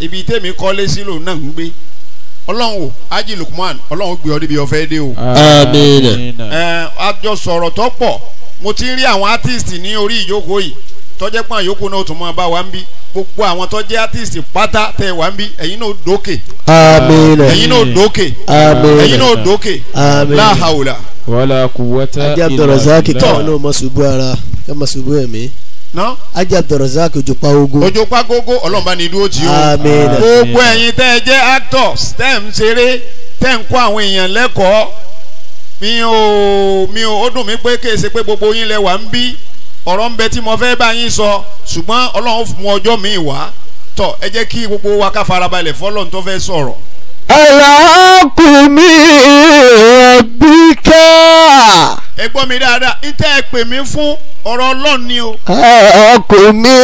ibi tèmi kọ́lé sí lòun náà ń gbé ọlọ́run o Haji Lukman ọlọ́run gbé ọ níbi ọ̀fẹ́ dé o. àmín. àjọ sọ̀rọ̀ tó pọ̀ mo ti rí àwọn artist ní orí ìjókòó yìí tọ́jẹ́ pọ́n àyókù náà tún mọ́ bá wa ń bí gbogbo àwọn tọ́jẹ́ artist pátá tẹ̀ wá ń bí ẹ̀yin náà dókè. àmín. ẹ̀yin náà dókè. àmín. ẹ̀yin náà dókè. àmín. la hawla. wala quwwata Haji Abdulrazak káwọn náà mọ̀ ṣubú ara ká mọ̀ ṣubú ẹ̀mí. Haji Abdulrazak Òjòpá ogun. Òjòpá gógó ọlọ́mọba ni dúró tí o. àmín. gbogbo ẹ̀yin tẹ́ ẹ jẹ́ actors tẹ́ ń ṣeré tẹ́ ń kó àwọn èèyàn lẹ́kọ̀ọ́ mi ò ó dùn mí pé kéèsè pé gbogbo yín lẹ wà ń bí ọ̀rọ̀ ń bẹ tí mo fẹ́ bá yín sọ ṣùgbọ́n ọlọ́run fún ọjọ́ mi wá tọ̀ ẹ jẹ́ kí gbogbo wa ká farabalẹ̀ fọlọ́run tó fẹ́ sọ̀rọ̀. alákùnmí bíkà. ẹ gbọ́ mi dáadáa ń tẹ́ ẹ pè mí fún ọ̀rọ̀ ọlọ́run ni o. alákùnmí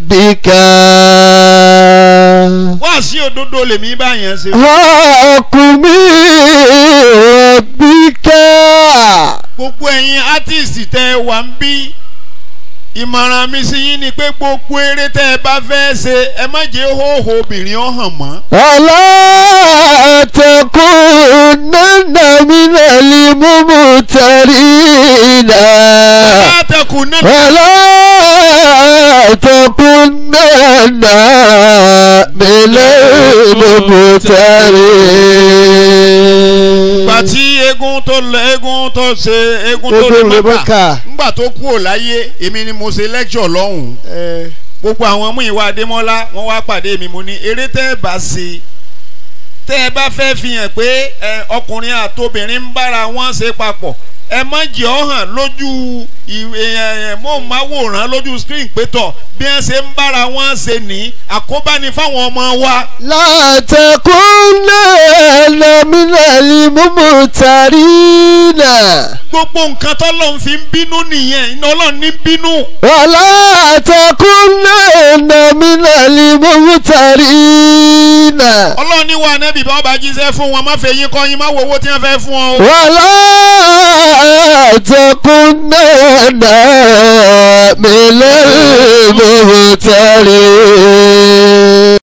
bíkà. wá sí òdodo lèmi bá yẹn ṣe. alákùnmí bíkà. gbogbo ẹ̀yin artist tẹ́ ẹ wà ń bí ìmọ̀ràn mi sí yín ni pé gbogbo eré tẹ́ ẹ bá fẹ́ ṣe ẹ má jẹ́ hóhó obìnrin ọ̀hàn mọ́. aláàtẹ̀kùn nánà mi lẹ́lí mímú tẹ̀rí náà. aláàtẹ̀kùn nánà. aláàtẹ̀kùn nánà mi lẹ́lí mímú tẹ̀rí. gbàtí eégún tó ṣe eégún tó lè mọ́kà ńgbà tó kú ò láyé èmi ni mo ṣe lecture lọ́hùn. gbogbo àwọn Múyìwá Adémọ́lá wọ́n wá pàdé mi mo ní eré tẹ́ ẹ bá ṣe tẹ́ ẹ bá fẹ́ fi hàn pé ọkùnrin àtobìnrin ń bára wọn ṣe papọ̀ ẹ má jẹ́ ọ hàn lójú móhùnmáwòrán lójú screen pétọ̀ bí wọ́n ṣe ń bára wọn ṣe ní àkóbá ni fáwọn ọmọ wa. látẹ̀kùn náà mílẹ̀lì mímú tàrí náà. gbogbo nǹkan tọ́lọ́run fi ń bínú nìyẹn iná Ọlọ́run ní bínú. látẹ̀kùn náà mílẹ̀lì mímú tàrí náà. Ọlọ́run ní wa nẹ́bí bá ọba jíṣẹ́ fún wọn má fẹ́ yín kọ́ yín má wo owó tí wọ́n fẹ́ fún ọ. látẹ̀kùn náà mílẹ̀lì mímú tàrí.